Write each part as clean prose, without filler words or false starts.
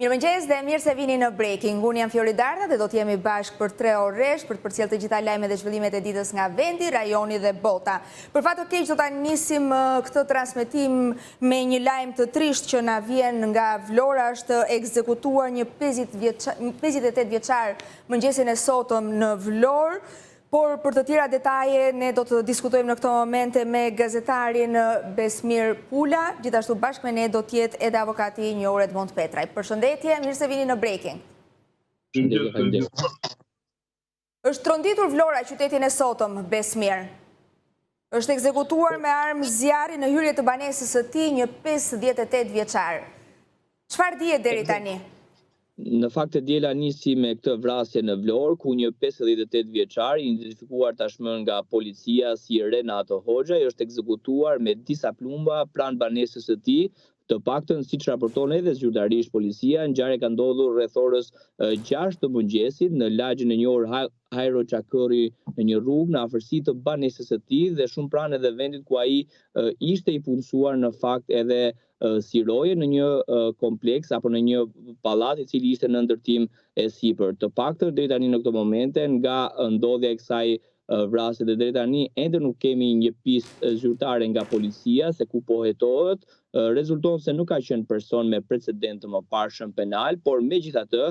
Mirëmëngjes dhe mirë se vini në Breaking. Unë jam Fiori Darda dhe do të jemi bashkë për 3 orësh për të përcjellë të gjitha lajmet dhe zhvillimet e ditës nga vendi, rajoni dhe bota. Për fat të keq do ta nisim këtë transmetim me një lajm të trisht që na vjen nga Vlora. Është ekzekutuar një 58 vjeçar mëngjesin e sotëm në Vlorë. Por për të tjera detaje ne do të diskutojmë në këto momente me gazetarin Besmir Pula, gjithashtu bashkë me ne do t'jetë edhe avokati i njohur Edmond Petraj. Përshëndetje, mirë se vini në Breaking. Është tronditur Vlora, qytetin e sotëm, Besmir. Është ekzekutuar me armë zjarri në hyrje të banesës së tij një 58 vjeçar. Çfarë dihet deri tani? Në fakt e diela nisi me këtë vrasje në Vlorë, ku një 58 vjeçar, identifikuar tashmë nga policia si Renato Hoxha, është ekzekutuar me disa plumba pranë banesës së tij. Të paktën, siç raporton edhe zyrtarisht policia, ngjarja ka ndodhur rreth orës 6 të mëngjesit në lagjin e njohur Hajro Çakëri, në një rrugë në afërsi të banesës së tij dhe shumë pranë edhe vendit ku ai ishte i punësuar në fakt edhe si roje në një kompleks apo në një pallat i cili ishte në ndërtim e sipër. Të paktën deri tani në këto momente nga ndodhja e kësaj vrasje dhe deri tani ende nuk kemi një pistë zyrtare nga policia se ku po hetohet. Rezulton se nuk ka qenë person me precedent të mëparshëm penal, por megjithatë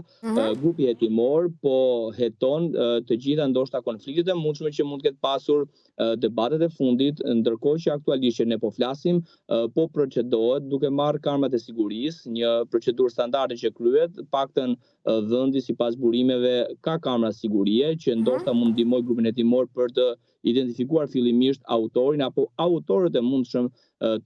grupi hetimor po heton të gjitha ndoshta konfliktet e mundshme që mund të ketë pasur debatet e fundit, ndërkohë që aktualisht që ne po flasim, po procedohet duke marrë kamerat e sigurisë, një procedurë standarde që kryhet, paktën vendi sipas burimeve ka kamera sigurie që ndoshta mund ndihmoj grupin hetimor për të identifikuar fillimisht autorin apo autorët e mundshëm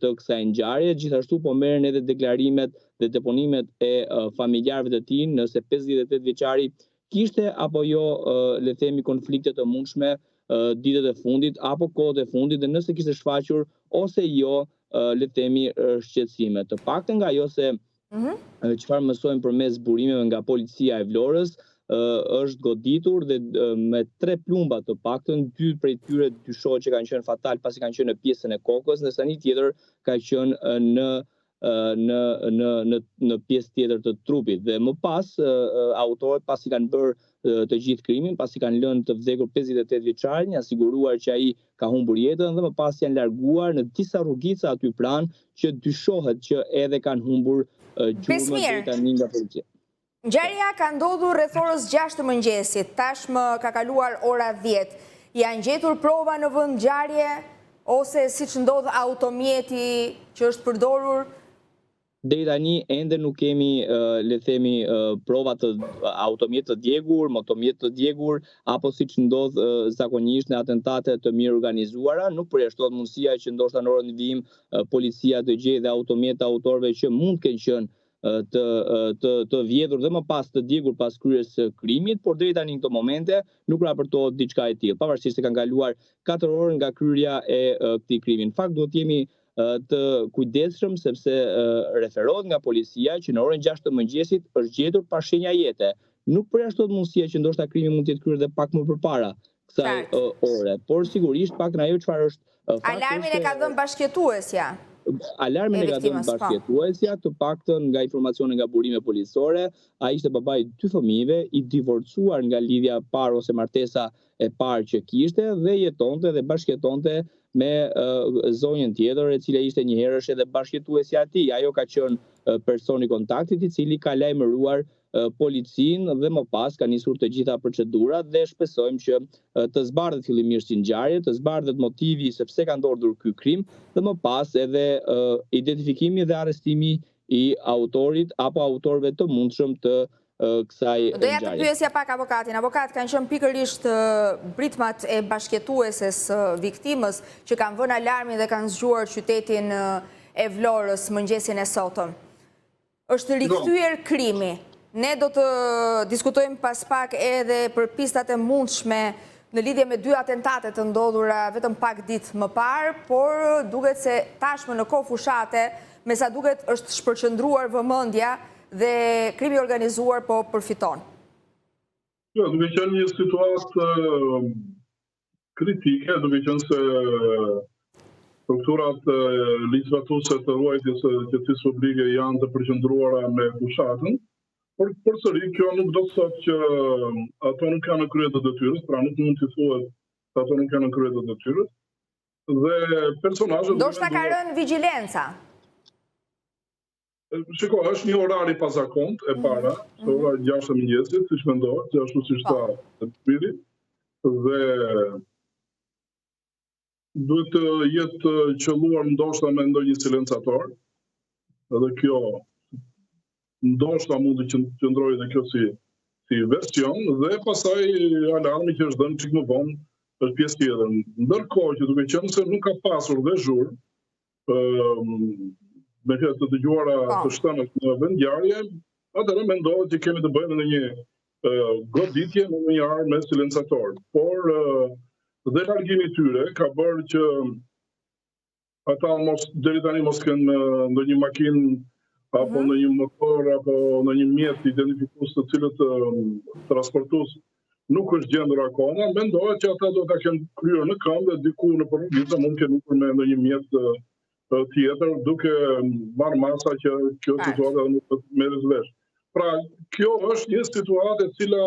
të kësaj ngjarje. Gjithashtu po merren edhe deklarimet dhe deponimet e familjarëve të tij nëse 58 vjeçari kishte apo jo le të themi konflikte të mundshme ditët e fundit apo kohët e fundit dhe nëse kishte shfaqur ose jo le të themi shqetësime. Të paktën nga ajo se çfarë mësojmë përmes burimeve nga policia e Vlorës, është goditur dhe me 3 plumba të paktën, 2 prej tyre dyshohet që kanë qenë fatal pasi kanë qenë në pjesën e kokës, ndërsa një tjetër ka qenë në pjesë tjetër të trupit. Dhe më pas autorët pasi kanë bërë të gjithë krimin, pasi kanë lënë të vdekur 58 vjeçarin, janë siguruar që ai ka humbur jetën dhe më pas janë larguar në disa rrugica aty pranë që dyshohet që edhe kanë humbur gjurmët deri tani nga policia. Ngjarja ka ndodhur rreth orës 6 të mëngjesit, tashmë ka kaluar ora 10. Janë gjetur prova në vend ngjarje ose siç ndodh automjeti që është përdorur? Deri tani ende nuk kemi le të themi prova të automjet të djegur, motomjet të djegur apo siç ndodh zakonisht në atentate të mirë organizuara, nuk përjashtohet mundësia që ndoshta në orën e vijim policia të gjejë dhe automjet të autorëve që mund të kenë qenë të vjedhur dhe më pas të djegur pas kryerjes së krimit, por deri tani në këto momente nuk raportohet diçka e tillë, pavarësisht se kanë kaluar 4 orë nga kryerja e këtij krimi. Në fakt duhet jemi të kujdesshëm sepse referohet nga policia që në orën 6 të mëngjesit është gjetur pa shenja jete. Nuk përjashtohet mundësia që ndoshta krimi mund të jetë kryer edhe pak më përpara kësaj ore, por sigurisht pak në ajo çfarë është alarmin e ka dhënë bashkëtuesja. Alarmin e ka dhënë bashkëtuesja, të paktën nga informacione nga burime policore, ai ishte babai 2 fëmijëve, i divorcuar nga lidhja e parë ose martesa e parë që kishte dhe jetonte dhe bashkëjetonte me zonjën tjetër e cila ishte një herësh edhe bashkëtuesja e tij. Ajo ka qenë personi kontaktit i cili ka lajmëruar policinë dhe më pas ka nisur të gjitha procedurat dhe shpresojmë që të zbardhet fillimisht si ngjarje, të zbardhet motivi sepse ka ndodhur ky krim dhe më pas edhe identifikimi dhe arrestimi i autorit apo autorëve të mundshëm të kësaj ngjarje. Doja të pyesja pak avokatin. Avokat, kanë qenë pikërisht britmat e bashkëtueses viktimës që kanë vënë alarmin dhe kanë zgjuar qytetin e Vlorës mëngjesin e sotëm. Është rikthyer krimi. Ne do të diskutojmë pas pak edhe për pistat e mundshme në lidhje me 2 atentate të ndodhura vetëm pak ditë më parë, por duket se tashmë në kohë fushate, me sa duket është shpërqendruar vëmendja dhe krimi organizuar po përfiton. Jo, duke qenë një situatë kritike, duke qenë se strukturat legislatuese të ruajtjes së qetësisë publike janë të përqendruara me fushatën, Por përsëri, kjo nuk do të thotë që ato nuk kanë në krye të detyrës, pra nuk mund të thuhet se ato nuk kanë në krye të detyrës. Dhe personazhet ndoshta ka rënë vigjilenca. Shiko, është një orar i pazakont e para, ora 6 e mëngjesit, siç mendohet, ashtu siç tha Biri, dhe duhet të jetë qelluar ndoshta me ndonjë silencator, edhe kjo ndoshta mund të qëndrojë edhe kjo si version, dhe pastaj alarmi që është dhënë çik më vonë është pjesë tjetër. Ndërkohë që duke qenë se nuk ka pasur dhe zhurmë, me këtë të dëgjuara të shtënës në vendngjarje, atëherë mendohet që kemi të bëjmë në një goditje në një armë silencator. Por dhe largimi i tyre ka bërë që ata deri tani mos kenë ndonjë makinë apo në një motor apo në një mjet identifikues të cilët transportues nuk është gjendur akoma, mendohet që ata do ta kenë kryer në këmbë dhe diku në provincë mund të kenë me ndonjë mjet tjetër, duke marrë masa që kjo situatë nuk do të merret vesh. Pra, kjo është një situatë e cila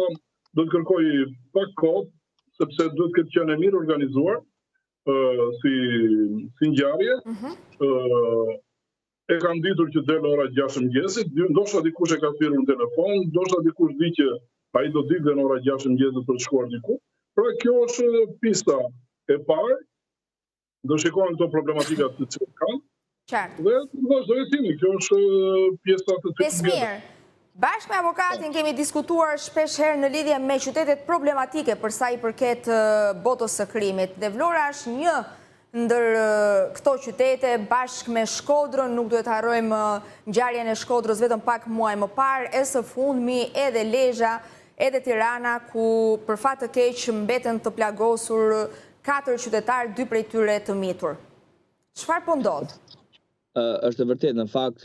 do të kërkojë pak kohë, sepse duhet të qenë mirë organizuar si ngjarje. E kanë ditur që del ora 6 mëngjesit, ndoshta dikush e ka thirrur në telefon, ndoshta dikush di që ai do dilte në ora 6 mëngjesit për të shkuar diku. Pra kjo është pista e parë. Do shikojmë këto problematika të cilat kanë. Qartë. Dhe vazhdojë timi, kjo është pjesa të cilat. Besmir, bashkë me avokatin kemi diskutuar shpesh herë në lidhje me qytetet problematike për sa i përket botës së krimit. Dhe Vlora është një ndër këto qytete bashkë me Shkodrën, nuk duhet harrojmë ngjarjen e Shkodrës vetëm pak muaj më parë, e së fundmi edhe Lezhë, edhe Tirana, ku për fat të keq mbeten të plagosur 4 qytetarë, 2 prej tyre të mitur. Çfarë po ndodh? Është vërtet, në fakt,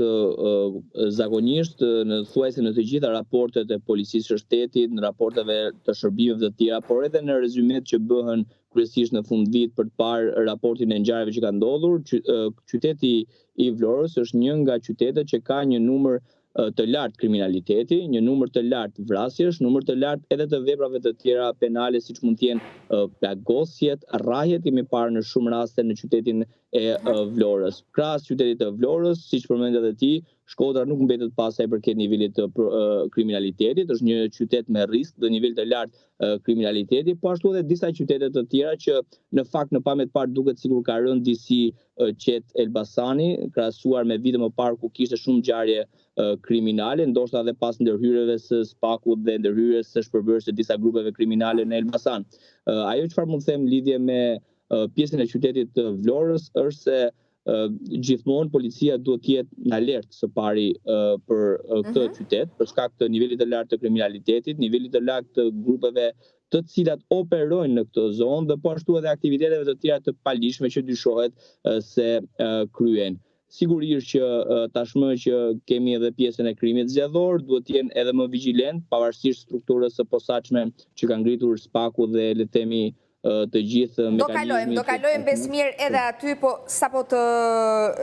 zakonisht, thuajse në të gjitha raportet e policisë së shtetit, në raporteve të shërbimeve të tjera, por edhe në rezumet që bëhen kryesisht në fund vit për të parë raportin e ngjarjeve që kanë ndodhur, qyteti i Vlorës është një nga qytetet që ka një numër të lartë kriminaliteti, një numër të lartë vrasjesh, numër të lartë edhe të veprave të tjera penale, siç mund të jenë plagosjet, rrahjet, kemi parë në shumë raste në qytetin e Vlorës. Krahas qytetit të Vlorës, siç përmendet edhe ti, Shkodra nuk mbetet pas sa i përket nivelit të kriminalitetit, është një qytet me risk dhe nivel të lartë kriminaliteti, po ashtu edhe disa qytete të tjera që në fakt në pamje të parë duket sikur ka rënë disi qet Elbasani, krahasuar me vite më parë ku kishte shumë ngjarje kriminale, ndoshta edhe pas ndërhyrjeve së Spakut dhe ndërhyrjes së shpërbërës së disa grupeve kriminale në Elbasan. Ajo çfarë mund të them lidhje me pjesën e qytetit të Vlorës është se gjithmonë policia duhet të jetë në alertë së pari për këtë qytet, për shkak të nivelit të lartë të kriminalitetit, nivelit të lartë të grupeve të cilat operojnë në këtë zonë dhe po ashtu edhe aktiviteteve të tjera të palishme që dyshohet se kryen. Sigurisht që tashmë që kemi edhe pjesën e krimit zgjedhor, duhet të jenë edhe më vigjilent, pavarësisht strukturës së posaçme që ka ngritur Spaku dhe le të themi të gjithë mekanizmit. Do kalojmë Besmir edhe aty, po sapo të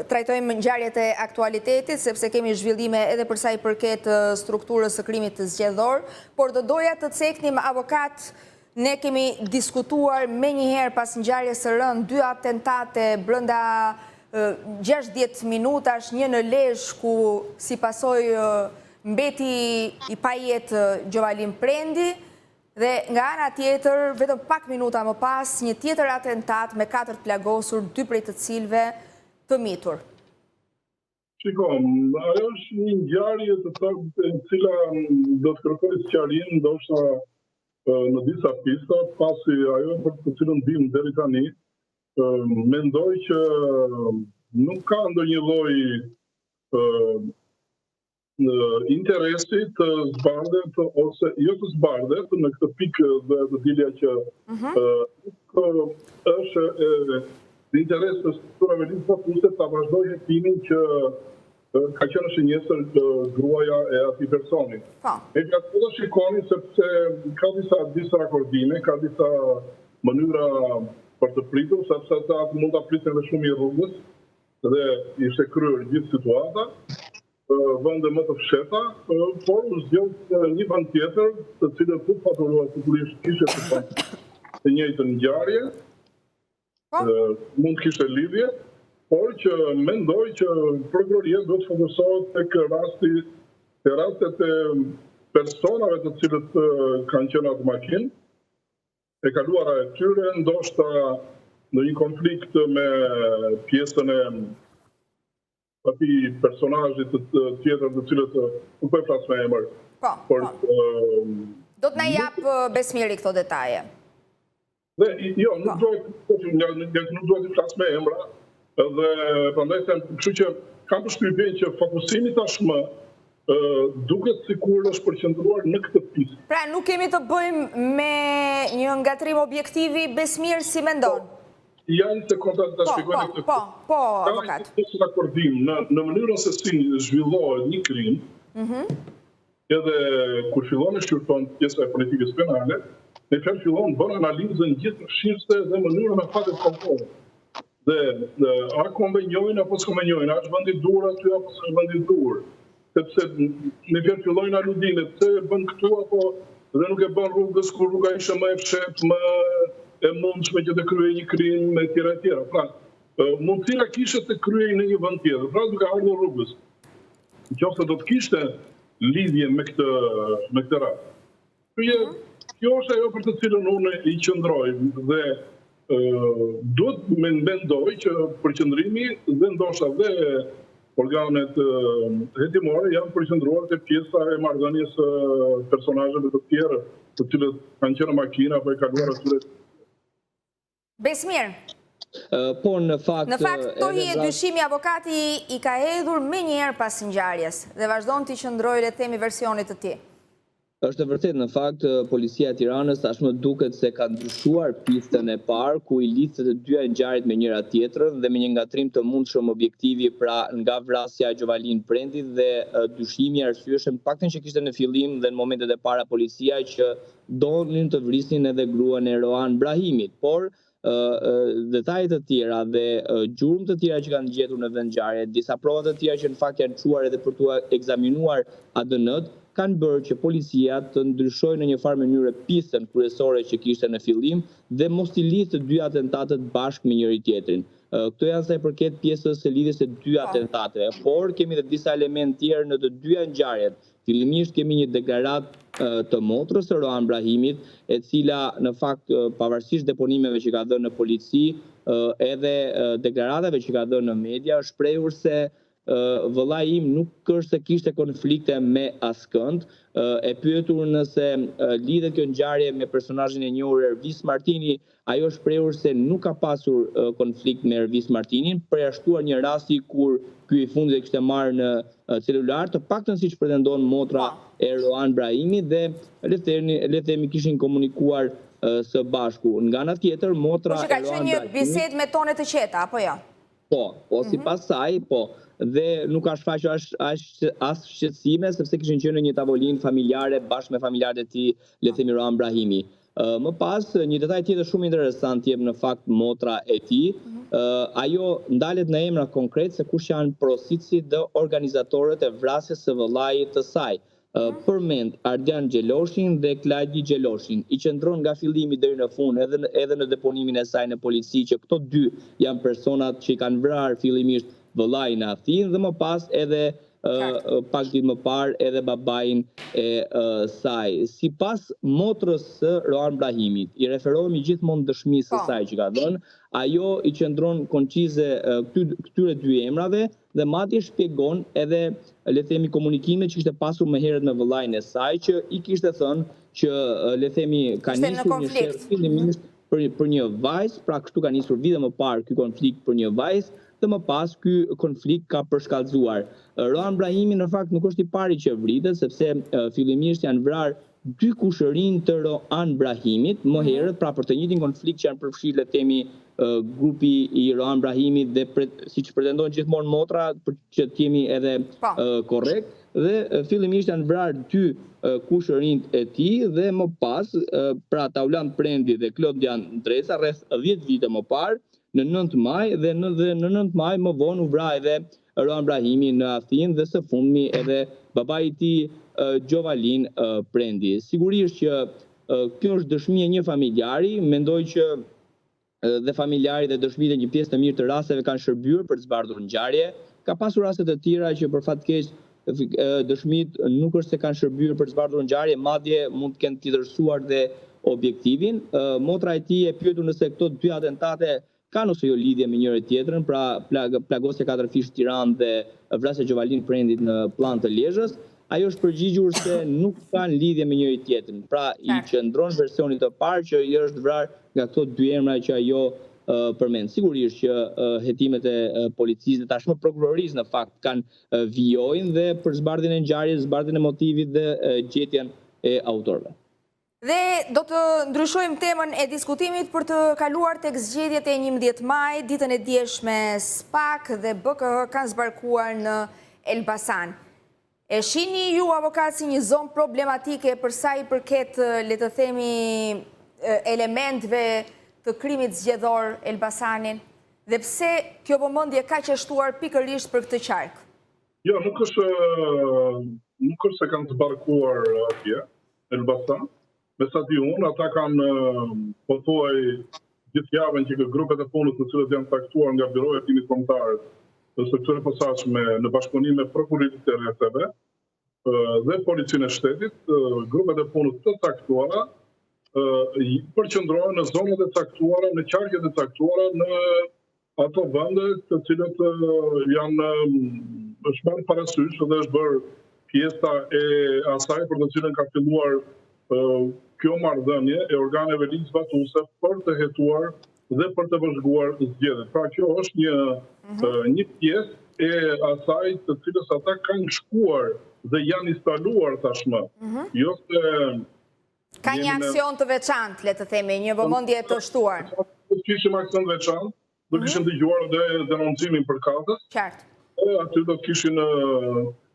trajtojmë ngjarjet e aktualitetit, sepse kemi zhvillime edhe për sa i përket strukturës së krimit të zgjedhor, por do doja të ceknim avokat. Ne kemi diskutuar menjëherë pas ngjarjes së rënd 2 atentate brenda 60 minutash, një në Lezhë ku si pasojë mbeti i pajet Gjovalim Prendi, dhe nga ana tjetër, vetëm pak minuta më pas, një tjetër atentat me 4 plagosur, 2 prej të cilëve të mitur. Shikom, ajo është një ngjarje të saktë e cila do të kërkojë sqarim ndoshta në disa pista, pasi ajo për të cilën dim deri tani, mendoj që nuk ka ndonjë lloj interesi të zbardet ose jo të zbardet në këtë pikë dhe të dilja që është interes të strukturave linfofuse ta vazhdoj hetimin që ka qenë shënjesër gruaja e atij personi. E gjatë do shikoni sepse ka disa disrakordime, ka disa mënyra për të pritur, sepse ata mund ta prisin edhe shumë i rrugës dhe ishte kryer gjithë situata. vende më të fsheta, por u zgjedh një vend tjetër, të cilët nuk paturohet sigurisht kishte të njëjtën ngjarje, mund kishte lidhje, por që mendoj që prokuroria do të fokusohet tek rastet e personave të cilët kanë qenë atë makinë, e kaluara e tyre, ndoshta në një konflikt me pjesën e atij personazhit tjetër të cilët nuk po e flas me emër. Po. Do të na jap Besmiri këto detaje. Jo, nuk duhet të flas me emra, dhe prandaj them, kështu që kam përshtypjen që fokusimi tashmë duket sikur është përqendruar në këtë pistë. Pra nuk kemi të bëjmë me një ngatrim objektivi, Besmir, si mendon? Janë se kontat të shpjegojnë këtë. Po, avokat. Ka një akordim në mënyrën se si zhvillohet një krim, edhe kur fillon e shqyrton pjesa e politikës penale, në fjalë fillon bën analizën gjithësishtëse dhe mënyrën e fatit konkrete. Dhe a konvenjojnë apo s'konvenjojnë, a është vendi dur aty apo s'është vendi dur. Sepse në fjalë fillojnë aludimet, se bën këtu apo dhe nuk e bën rrugës kur rruga ishte më e fshehtë, më e mundshme që të kryej një krim e tjera. Pra, mundësira kishte të kryej në një vend tjetër, pra duke ardhur rrugës. Nëse do të kishte lidhje me këtë rast. Kjo është ajo për të cilën unë i qëndroj dhe duhet mendoj që përqendrimi dhe ndoshta dhe organet hetimore janë përqendruar te pjesa e marrëdhënies personazheve të tjerë, të cilët kanë qenë makina apo e kaluar aty. Besmir. Po, në fakt... Në fakt, to hi e dyshimi avokati i ka hedhur me njerë pas ngjarjes dhe vazhdon të qëndrojë le të themi versionit të tij. Është vërtet, në fakt, policia e Tiranës tashmë duket se ka ndryshuar pistën e parë, ku i lidhte të dyja ngjarjet me njëra tjetrën dhe me një ngatrim të mundshëm objektivi, pra nga vrasja e Gjovalin Prendit dhe dyshimi arsyeshëm, paktën që kishte në fillim dhe në momentet e para policia që donin të vrisin edhe gruan e Roan Brahimit, por detajet të tjera dhe gjurmë të tjera që kanë gjetur në vend ngjarje, disa prova të tjera që në fakt janë çuar edhe për t'u ekzaminuar ADN-t, kanë bërë që policia të ndryshojë në një farë mënyrë pistën kryesore që kishte në fillim dhe mos i lidhë të dy atentatet bashkë me njëri tjetrin. Këto janë sa i përket pjesës së lidhjes së dy atentateve, por kemi edhe disa elementë tjerë në të dyja ngjarjet. Fillimisht kemi një deklaratë të motrës së Roan Brahimit, e cila në fakt pavarësisht deponimeve që ka dhënë në polici, edhe deklaratave që ka dhënë në media, është shprehur se vëllai im nuk është se kishte konflikte me askënd, e pyetur nëse lidhet kjo ngjarje me personazhin e njohur Ervis Martini, ajo shprehur se nuk ka pasur konflikt me Ervis Martinin, përjashtuar një rasti kur ky i fundit e kishte marrë në celular, të paktën siç pretendon motra e Roan Brahimit dhe le të themi kishin komunikuar së bashku. Nga ana tjetër, motra e Roan Brahimit... Po që ka qenë një bisedë me tone të qeta, apo jo? Po, sipas saj, po. Dhe nuk ka shfaqur as shqetësime, sepse kishin qenë në një tavolinë familjare bashkë me familjarët e tij, le të themi Roan Brahimi. Më pas, një detaj tjetër shumë interesant jep në fakt motra e tij, ajo ndalet në emra konkret se kush janë porositësit dhe organizatorët e vrasjes së vëllait të saj. Përmend Ardian Gjeloshin dhe Klajdi Gjeloshin. I qëndron nga fillimi deri në fund edhe në deponimin e saj në polici që këto dy janë personat që i kanë vrarë fillimisht vëllain e Athin dhe më pas edhe pak ditë më parë edhe babain e saj. Sipas motrës së Roan Brahimit, i referohemi gjithmonë dëshmisë së saj që ka dhënë, ajo i qëndron koncize këtyre dy emrave dhe madje shpjegon edhe le themi komunikimet që kishte pasur më herët me vëllain e saj, që i kishte thënë që le themi ka nisur një sherr fillimisht për një vajzë, pra kështu ka nisur vite më parë ky konflikt për një vajzë, dhe më pas ky konflikt ka përshkallëzuar. Roan Brahimi në fakt nuk është i pari që vritet, sepse fillimisht janë vrarë dy kushërinë të Roan Brahimit, më herët, pra për të njëjtin konflikt që janë përfshirë le të themi grupi i Roan Brahimit dhe siç pretendon gjithmonë motra, për që të jemi edhe korrekt, dhe fillimisht janë vrarë dy kushërinët e tij dhe më pas pra Taulant Prendi dhe Klodian Dresa rreth 10 vite më parë, në 9 maj dhe në 9 maj më vonë u vra edhe Roan Brahimi në Athinë dhe së fundmi edhe babai i tij Gjovalin Prendi. Sigurisht që kjo është dëshmi e një familjari, mendoj që dhe familjari dhe dëshmitë një pjesë të mirë të rasteve kanë shërbyer për të zbardhur ngjarje. Ka pasur raste të tjera që për fat keq dëshmitë nuk është se kanë shërbyer për të zbardhur ngjarje, madje mund të kenë titërsuar dhe objektivin. Motra e tij e pyetur nëse këto dy atentate kanë ose jo lidhje me njëri tjetrën, pra plagosja 4 fish Tiranë dhe vrasja Gjovalin Prendit në Llan të Lezhës. Ajo është përgjigjur se nuk kanë lidhje me njëri tjetrën. Pra i qëndron versionit të parë që i është vrarë nga këto dy emra që ajo përmend. Sigurisht që hetimet e policisë dhe tashmë prokurorisë në fakt kanë vijojnë dhe për zbardhjen e ngjarjes, zbardhjen e motivit dhe gjetjen e autorëve. Dhe do të ndryshojmë temën e diskutimit për të kaluar tek zgjedhjet e 11 maj, ditën e dieshme SPAK dhe BKH kanë zbarkuar në Elbasan. E shihni ju avokat si një zonë problematike për sa i përket, le të themi, elementve të krimit zgjedhor Elbasanin, dhe pse kjo vëmendje ka qeshtuar pikërisht për këtë qark? Jo, nuk është se kanë zbarkuar atje Elbasan. Me sa di unë, ata kanë pothuaj gjithë javën që grupet e punës të cilët janë taktuar nga Byroja e Hetimit Kombëtar të strukturës posaçme në bashkëpunim me prokurorinë e rrethteve dhe policinë e shtetit, grupet e punës të taktuara përqendrohen në zonat e caktuara, në qarket e caktuara, në ato vende të cilët janë është marrë parasysh dhe është bërë pjesa e asaj për të cilën ka filluar kjo marrëdhënie e organeve ligjzbatuese për të hetuar dhe për të vëzhguar zgjedhjet. Pra kjo është një pjesë e asaj të cilës ata kanë shkuar dhe janë instaluar tashmë. Jo se ka një aksion të veçantë, le të themi, një vëmendje të shtuar. Do të kishim aksion të veçantë, do të kishim dëgjuar dhe denoncimin për katës. Qartë. Aty do të kishin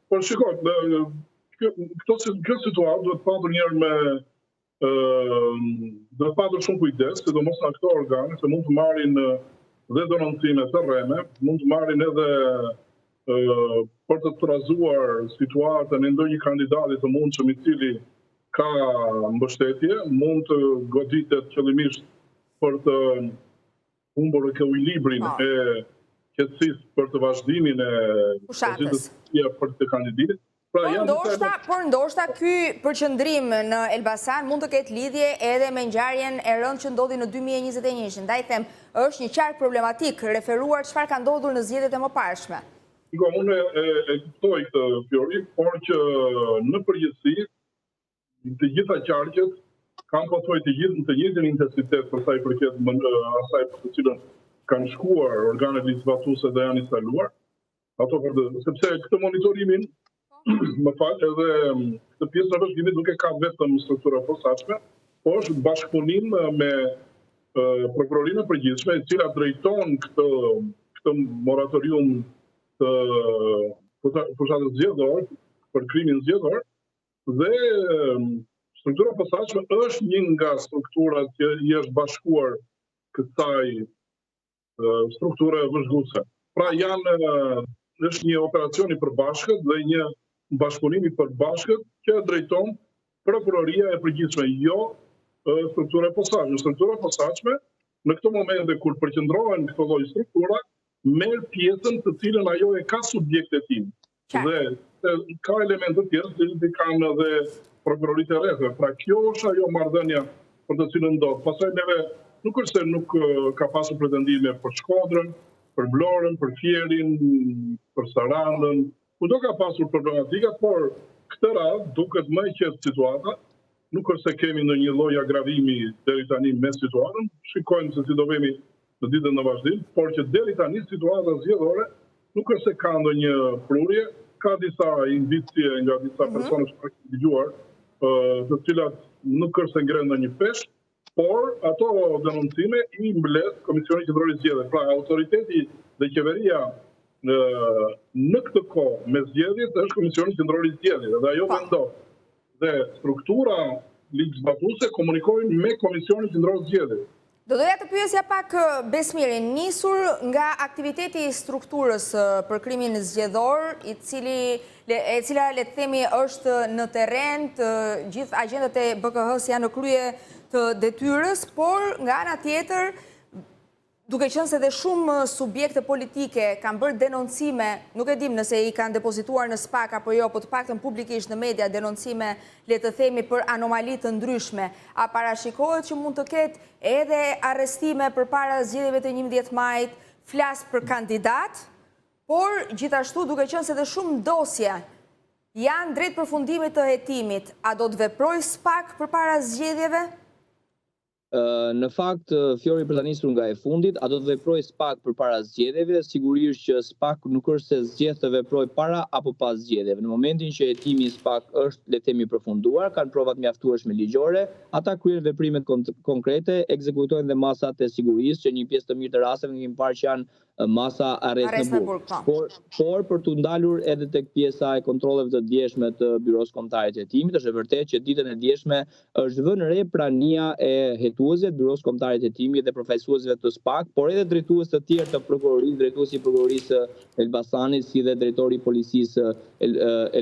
por shikoj, kjo situatë duhet patur njerë me duhet patur shumë kujdes, sidomos në këto organe, se mund të marrin dhe denoncime të rreme, mund të marrin edhe për të trazuar situatën e ndonjë kandidati të mundshëm i cili ka mbështetje, mund të goditet qëllimisht për të humbur ekuilibrin e qetësisë për të vazhdimin e fushatës për të kandidatit. Por ndoshta ky përqendrim në Elbasan mund të ketë lidhje edhe me ngjarjen e rëndë që ndodhi në 2021. Ndaj them, është një qark problematik referuar çfarë ka ndodhur në zgjedhjet e mëparshme. Unë e kuptoj këtë Fiori, por që në përgjithësi të gjitha qarqet kanë pothuaj të njëjtin intensitet për sa i përket asaj për të cilën kanë shkuar organet ligjzbatuese dhe janë instaluar. Ato sepse këtë monitorimin më fal, edhe këtë pjesë në vëzhgimit nuk e ka vetëm struktura posaçme, por është bashkëpunim me prokurorinë e përgjithshme, e cila drejton këtë moratorium të fushatës zgjedhore, për krimin zgjedhor, dhe struktura posaçme është një nga strukturat që i është bashkuar kësaj strukture vëzhguese. Pra është një operacion i përbashkët dhe një bashkëpunimi përbashkët që drejton prokuroria e përgjithshme, jo struktura posaçme. Struktura posaçme në këto momente kur përqendrohen këto lloj struktura, merr pjesën të cilën ajo e ka subjektin. Dhe ka elemente të tjera që kanë edhe prokuroritë e rrethteve. Pra kjo është ajo marrëdhënia për të cilën ndodh. Pastaj neve nuk është se nuk ka pasur pretendime për Shkodrën, për Vlorën, për Fierin, për Sarandën, kudo ka pasur problematika, por këtë radhë duket më e qetë situata, nuk është se kemi në një lloj agravimi deri tani me situatën, shikojmë se si do vemi në ditën në vazhdim, por që deri tani situata zgjedhore nuk është se ka ndonjë prurje, ka disa indicie nga disa persona që kanë dëgjuar, të cilat nuk është se ngren ndonjë pesh, por ato denoncime i mbledh Komisioni Qendror i Zgjedhjeve. Pra autoriteti dhe qeveria në këtë kohë me zgjedhjet është Komisioni Qendror i Zgjedhjeve dhe ajo vendon. Dhe struktura ligjzbatuese komunikojnë me Komisionin Qendror i Zgjedhjeve. Do doja të pyesja pak Besmirin, nisur nga aktiviteti i strukturës për krimin zgjedhor, e cila le të themi është në terren, të gjithë agjendat e BKH-s janë në krye të detyrës, por nga ana tjetër, duke qenë se dhe shumë subjekte politike kanë bërë denoncime, nuk e dim nëse i kanë depozituar në SPAK apo jo, po të paktën publikisht në media denoncime, le të themi, për anomalit të ndryshme. A parashikohet që mund të ketë edhe arrestime përpara zgjedhjeve të 11 majit, flas për kandidat, por gjithashtu duke qenë se dhe shumë dosje janë drejt përfundimit të hetimit, a do të veprojë SPAK përpara zgjedhjeve? Në fakt, Fjori për të nisur nga e fundit, a do të veproj SPAK përpara zgjedhjeve, sigurisht që SPAK nuk është se zgjedh të veproj para apo pas zgjedhjeve. Në momentin që hetimi i SPAK është, le të themi, përfunduar, kanë provat mjaftueshme ligjore, ata kryen veprimet konkrete, ekzekutojnë dhe masat e sigurisë, që një pjesë të mirë të rasteve kemi parë që janë masa arrest në burg. Por për të ndalur edhe tek pjesa e kontrolleve të djeshme të Byros Kombëtare të Hetimit, është e vërtetë që ditën e djeshme është vënë re prania e hetuesve të Byros Kombëtare të Hetimit dhe përfaqësuesve të SPAK, por edhe drejtues të tjerë të prokurorisë, drejtuesi i prokurorisë Elbasanit, si dhe drejtori i policisë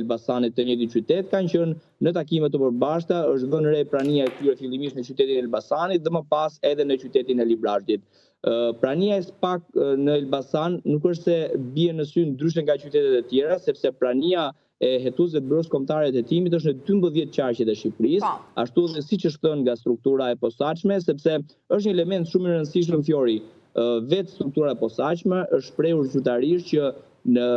Elbasanit të njëjtit qytet kanë qenë në takime të përbashkëta, është vënë re prania e tyre fillimisht në qytetin e Elbasanit dhe më pas edhe në qytetin e Librazhit. Prania e SPAK në Elbasan nuk është se bie në sy ndryshe nga qytetet e tjera, sepse prania e hetuesve të Byros Kombëtare të Hetimit është në 12 qarqet e Shqipërisë, ashtu dhe siç është thënë nga struktura e posaçme, sepse është një element shumë i rëndësishëm Fjori. Vetë struktura e posaçme është shprehur zyrtarisht që në,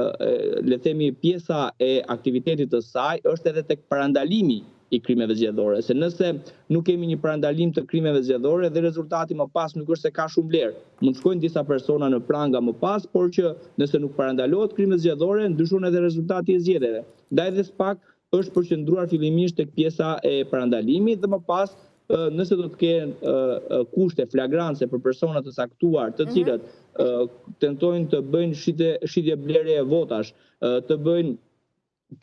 le të themi, pjesa e aktivitetit të saj është edhe tek parandalimi i krimeve zgjedhore, se nëse nuk kemi një parandalim të krimeve zgjedhore dhe rezultati më pas nuk është se ka shumë vlerë. Mund shkojnë disa persona në pranga më pas, por që nëse nuk parandalohet krimet zgjedhore, ndryshon edhe rezultati i zgjedhjeve. Ndaj dhe SPAK është përqendruar fillimisht tek pjesa e parandalimit dhe më pas nëse do të kenë kushte flagrance për persona të saktuar, të cilët tentojnë të bëjnë shitje blerje e votash, të bëjnë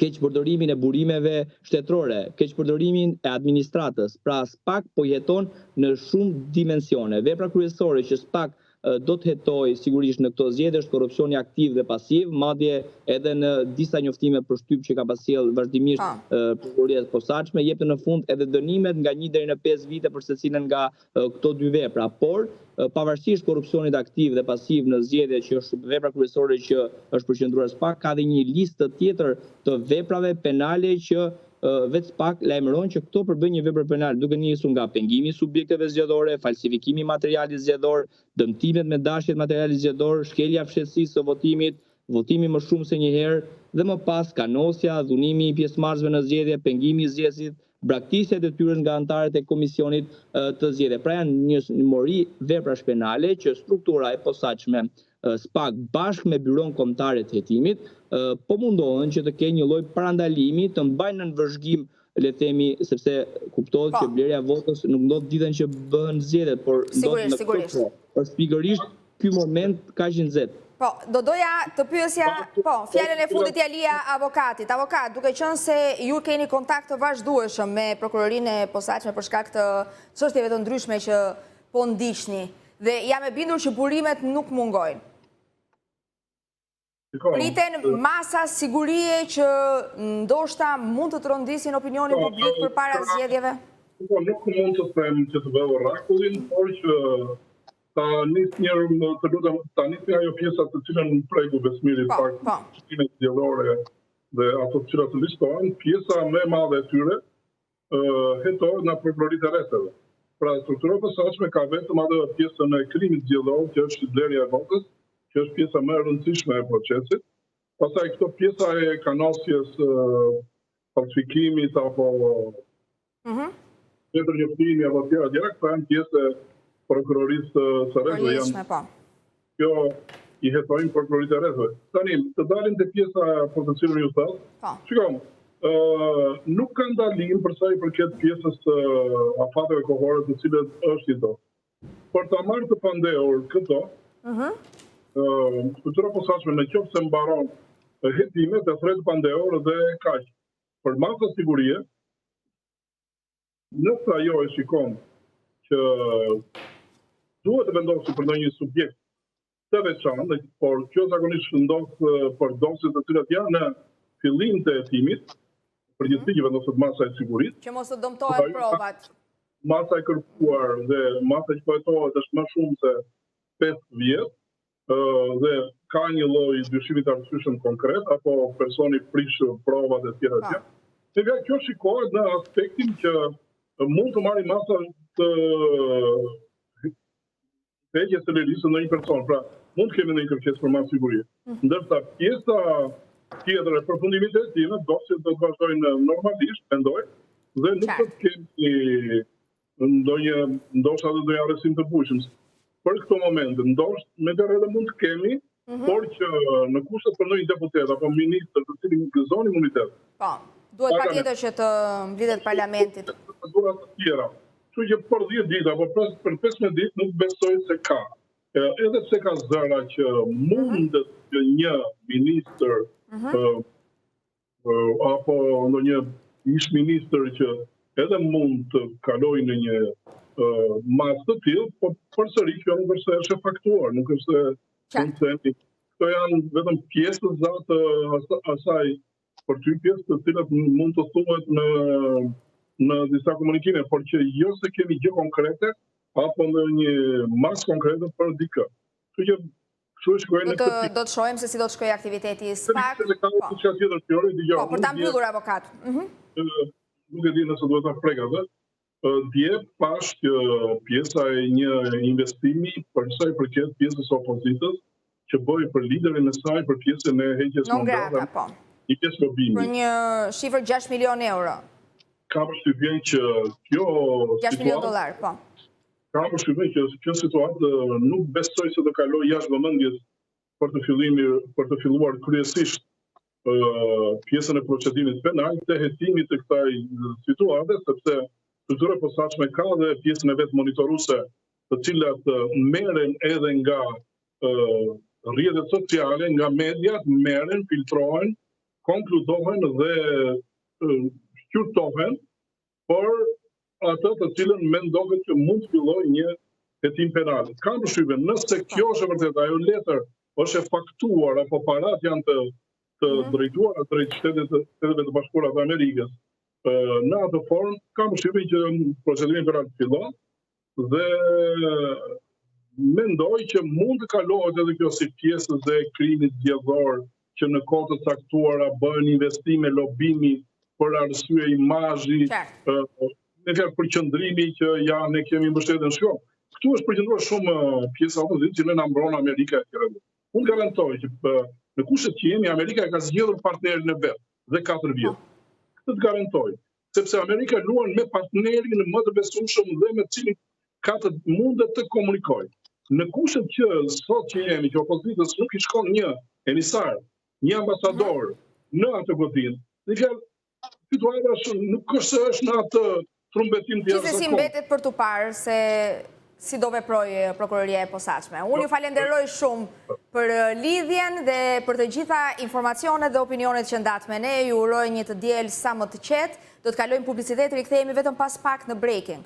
keqpërdorimin e burimeve shtetërore, keqpërdorimin e administratës. Pra SPAK po jeton në shumë dimensione. Vepra kryesore që SPAK do të hetoj sigurisht në këto zgjedhje është korrupsioni aktiv dhe pasiv, madje edhe në disa njoftime për shtyp që ka pasjell vazhdimisht prokuroria e posaçme, jepën në fund edhe dënimet nga 1 deri në 5 vite për secilën nga këto dy vepra. Por pavarësisht korrupsionit aktiv dhe pasiv në zgjedhje që është vepra kryesore që është përqendruar SPAK, ka dhe një listë tjetër të veprave penale që vetë SPAK lajmëron që këto përbëjnë një vepër penal, duke nisur nga pengimi i subjekteve zgjedhore, falsifikimi i materialit zgjedhor, dëmtimet me dashje të materialit zgjedhor, shkelja fshehësisë së votimit, votimi më shumë se një herë dhe më pas kanosja, dhunimi i pjesëmarrësve në zgjedhje, pengimi i zgjedhësit, braktisja e detyrës nga anëtarët e komisionit të zgjedhjeve. Pra janë një mori veprash penale që struktura e posaçme SPAK bashkë me Byron Kombëtare të Hetimit po mundohen që të kenë një lloj parandalimi, të mbajnë në vëzhgim, le të themi, sepse kuptohet që blerja e votës nuk ndodh ditën që bëhen zgjedhjet, por ndodh në këtë. Është pikërisht ky moment kaq i nxehtë. Po, do doja të pyesja, fjalën e fundit ja lija avokatit. Avokat, duke qenë se ju keni kontakt të vazhdueshëm me prokurorinë e posaçme për shkak të çështjeve të ndryshme që po ndiqni, dhe jam e bindur që burimet nuk mungojnë. Priten masa sigurie që ndoshta mund të trondisin opinionin publik përpara zgjedhjeve? Nuk mund të them që të bëj orakullin, por që ta nis një ajo pjesa të cilën në pregu Besmiri pak shtimet zgjedhore dhe ato të cilat të listohen, pjesa më e madhe e tyre hetohet nga prokuroritë e rrethteve. Pra struktura e posaçme ka vetëm atë pjesën e krimit zgjedhor, që është blerja e votës, që është pjesa më e rëndësishme e procesit. Pastaj këto pjesa e kanosjes, falsifikimit apo njoftimi apo tjera, këto janë pjesë e prokurorisë së rrethteve. Kjo i hetojnë prokuroritë e rrethteve. Tani, të dalim te pjesa për të cilën ju thash. Shikoj, nuk ka ndalim për sa i përket pjesës afateve kohore të cilët është i do. Por ta marrë të pandehur këto, struktura posaçme në qoftë se mbaron hetimet e thret pandehur dhe kaq. Për masa sigurie, nëse ajo e shikon që duhet të vendosi për ndonjë subjekt të veçantë, por kjo zakonisht ndodh për dosjet të cilat janë në fillim të hetimit, përgjithësi që vendoset masa e sigurisë. Që mos të dëmtohen provat. Masa e kërkuar dhe masa që pajtohet është më shumë se 5 vjet, dhe ka një lloj dyshimi të arsyeshëm konkret apo personi prish provat e tjera të tjera. Dhe kjo shikohet në aspektin që mund të marrë masa të heqjes së lirisë në një person. Pra, mund të kemi një kërkesë për masë sigurie. Ndërsa pjesa tjetër e përfundimit të hetimit, dosjet do të vazhdojnë normalisht, mendoj, dhe nuk do të kemi ndoshta dhe do arresim të bujshëm. Për këto momente, ndoshta me edhe mund të kemi, por që në kushtet për ndonjë deputet apo ministër të cilin gëzon imunitet. Po, duhet patjetër që të mblidhet parlamentit. Procedurat të tjera. Kështu që për 10 ditë apo për 15 ditë nuk besoj se ka. Edhe pse ka zëra që mundet që një ministër apo ndonjë ish ministër që edhe mund të kalojë në një masë të tillë, por përsëri kjo nuk është se faktuar, nuk është se këto janë vetëm pjesë të asaj përtypjes të cilat mund të thuhet në disa komunikime, por që jo se kemi gjë konkrete apo në një masë konkrete për dikë. Do të shohim se si do të shkojë aktiviteti i SPAK. Po, për ta mbyllur avokat. Nuk e di nëse duhet ta frek atë. Dje pash që pjesa e një investimi për sa i përket pjesës opozitës që bëj për liderin e saj për pjesën e heqjes mandate. Një pjesë lobimi. Për një shifër 6 milion euro. Ka përshtypjen që kjo 6 milion dollar, po. Ka përshtypjen që kjo situatë nuk besoj se do kaloj jashtë vëmendjes për të filluar kryesisht pjesën e procedimit penal të hetimit të kësaj situate, sepse struktura e posaçme ka dhe pjesën e vetë monitoruese, të cilat merren edhe nga rrjetet sociale, nga mediat, merren, filtrohen, konkludohen dhe shqyrtohen, por ato të cilën mendohet që mund të fillojë një hetim penal. Kam përshtypjen, nëse kjo është e vërtetë, ajo letër është e faktuar apo parat janë të drejtuara drejt Shteteve të Bashkuara të Amerikës, në atë formë, kam përshtypjen që procedimi penal fillon dhe mendoj që mund të kalohet edhe kjo si pjesë e krimit zgjedhor që në kohë të caktuara bëhen investime, lobimi për arsye imazhi, në fjalë përqendrimi që ne kemi mbështetjen shkop. Këtu është përqendruar shumë pjesa e opozitës që na mbron Amerika e tjerë. Unë garantoj që në kushtet që jemi, Amerika ka zgjedhur partnerin e vet dhe 4 vjet. Këtë të garantoj, sepse Amerika luan me partnerin më të besueshëm dhe me cilin ka të mundet të komunikojë. Në kushtet që sot që jemi, që opozitës nuk i shkon një emisar, një ambasador në atë godinë, në fjalë, situata nuk është në atë trumbetim të jashtëzakonshëm. Gjithsesi mbetet për tu parë se si do veprojë prokuroria e posaçme. Unë ju falenderoj shumë për lidhjen dhe për të gjitha informacionet dhe opinionet që ndat me ne. Ju uroj një të diel sa më të qetë. Do të kalojmë publicitet, rikthehemi vetëm pas pak në Breaking.